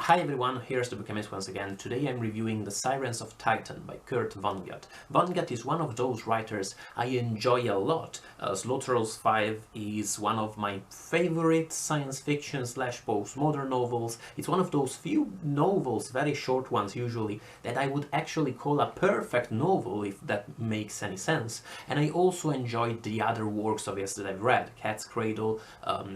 Hi everyone, here's the Bookchemist once again. Today I'm reviewing The Sirens of Titan by Vonnegut. Vonnegut is one of those writers I enjoy a lot. Sirens 5 is one of my favorite science fiction slash postmodern novels. It's one of those few novels, very short ones usually, that I would actually call a perfect novel, if that makes any sense. And I also enjoyed the other works of his that I've read, Cat's Cradle,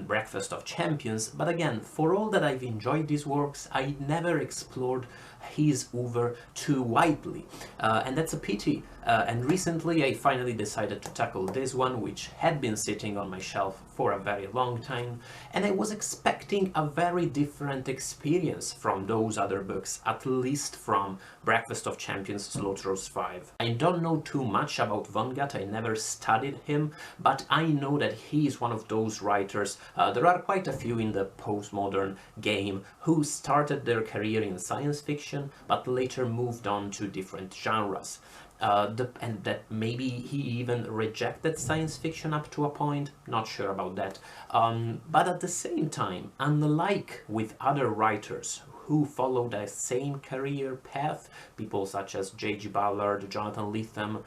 Breakfast of Champions, but again, for all that I've enjoyed these works, I never explored his oeuvre too widely, and that's a pity. And recently I finally decided to tackle this one, which had been sitting on my shelf for a very long time, and I was expecting a very different experience from those other books, at least from Breakfast of Champions, Sirens 5. I don't know too much about Vonnegut, I never studied him, but I know that he is one of those writers, there are quite a few in the postmodern game, who started their career in science fiction, but later moved on to different genres. And that maybe he even rejected science fiction up to a point, not sure about that. But at the same time, unlike with other writers who followed the same career path, people such as J.G. Ballard, Jonathan Lethem,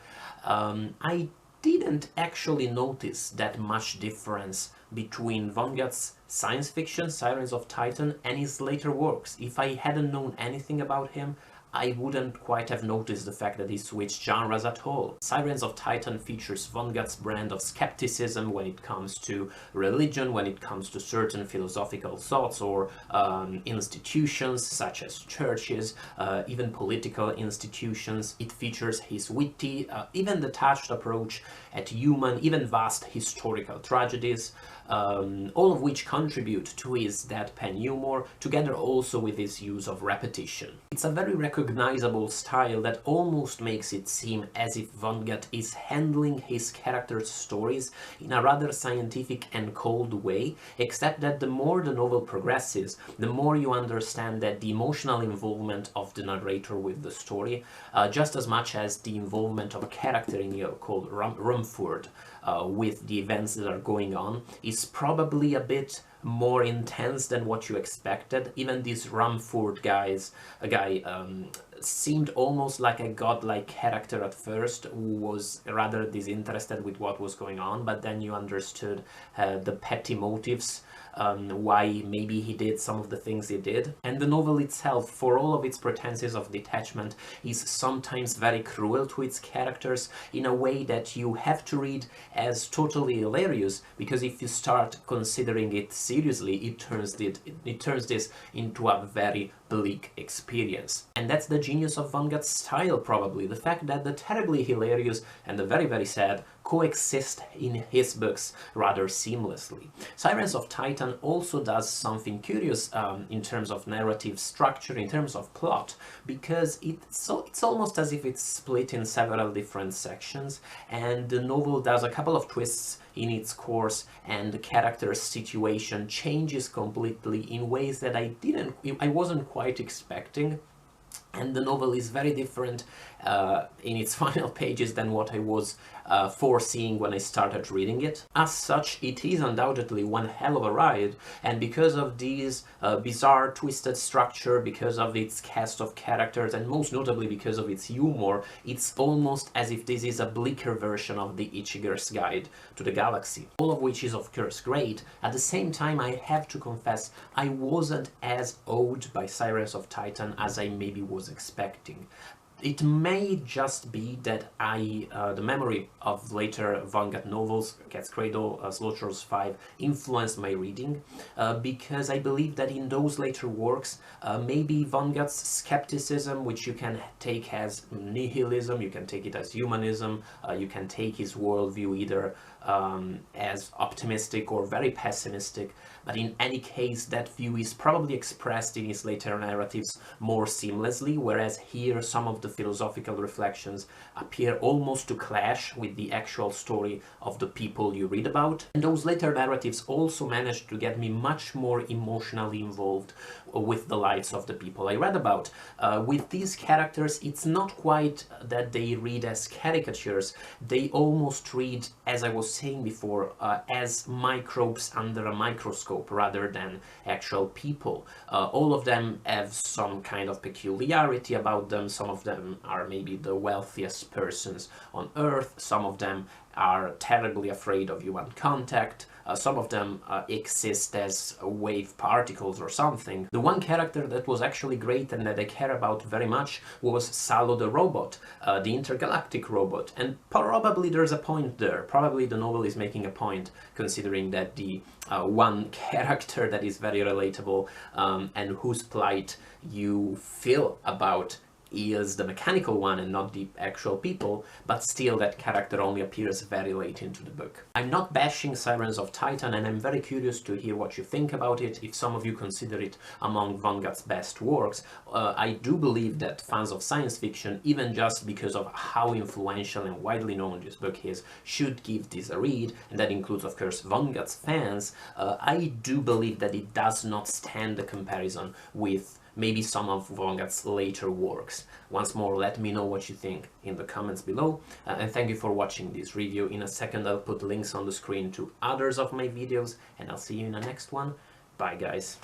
I didn't actually notice that much difference between Vonnegut's science fiction, Sirens of Titan, and his later works. If I hadn't known anything about him, I wouldn't quite have noticed the fact that he switched genres at all. Sirens of Titan features Vonnegut's brand of skepticism when it comes to religion, when it comes to certain philosophical thoughts or institutions such as churches, even political institutions. It features his witty, even detached approach at human, even vast historical tragedies, all of which contribute to his deadpan humor, together also with his use of repetition. It's a very recognizable style that almost makes it seem as if Vonnegut is handling his characters' stories in a rather scientific and cold way, except that the more the novel progresses, the more you understand that the emotional involvement of the narrator with the story, just as much as the involvement of a character in here called Rumford with the events that are going on, is probably a bit more intense than what you expected. Even this Rumford guy seemed almost like a godlike character at first, who was rather disinterested with what was going on, but then you understood the petty motives, why maybe he did some of the things he did. And the novel itself, for all of its pretenses of detachment, is sometimes very cruel to its characters in a way that you have to read as totally hilarious, because if you start considering it seriously, it turns this into a very bleak experience. And that's the genius of Vonnegut's style, probably, the fact that the terribly hilarious and the very, very sad coexist in his books rather seamlessly. Sirens of Titan also does something curious in terms of narrative structure, in terms of plot, because it's almost as if it's split in several different sections, and the novel does a couple of twists in its course, and the character's situation changes completely in ways that I wasn't quite expecting. And the novel is very different in its final pages than what I was foreseeing when I started reading it. As such, it is undoubtedly one hell of a ride, and because of this bizarre, twisted structure, because of its cast of characters, and most notably because of its humor, it's almost as if this is a bleaker version of the Ichiger's Guide to the Galaxy. All of which is of course great. At the same time, I have to confess, I wasn't as awed by Sirens of Titan as I maybe was expecting. It may just be that the memory of later Vonnegut novels, Cat's Cradle, Sirens 5, influenced my reading, because I believe that in those later works, maybe Vonnegut's skepticism, which you can take as nihilism, you can take it as humanism, you can take his worldview either as optimistic or very pessimistic, but in any case that view is probably expressed in his later narratives more seamlessly, whereas here some of the philosophical reflections appear almost to clash with the actual story of the people you read about. And those later narratives also managed to get me much more emotionally involved with the lives of the people I read about. With these characters, it's not quite that they read as caricatures, they almost read, as I was was saying before, as microbes under a microscope rather than actual people. All of them have some kind of peculiarity about them. Some of them are maybe the wealthiest persons on Earth. Some of them are terribly afraid of human contact. Some of them exist as wave particles or something. The one character that was actually great and that I care about very much was Salo the robot, the intergalactic robot. And probably there's a point there. Probably the novel is making a point, considering that the one character that is very relatable and whose plight you feel about is the mechanical one and not the actual people, but still that character only appears very late into the book. I'm not bashing Sirens of Titan, and I'm very curious to hear what you think about it, if some of you consider it among Vonnegut's best works. I do believe that fans of science fiction, even just because of how influential and widely known this book is, should give this a read, and that includes of course Vonnegut's fans. I do believe that it does not stand a comparison with maybe some of Vonnegut's later works. Once more, let me know what you think in the comments below, and thank you for watching this review. In a second I'll put links on the screen to others of my videos, and I'll see you in the next one. Bye guys.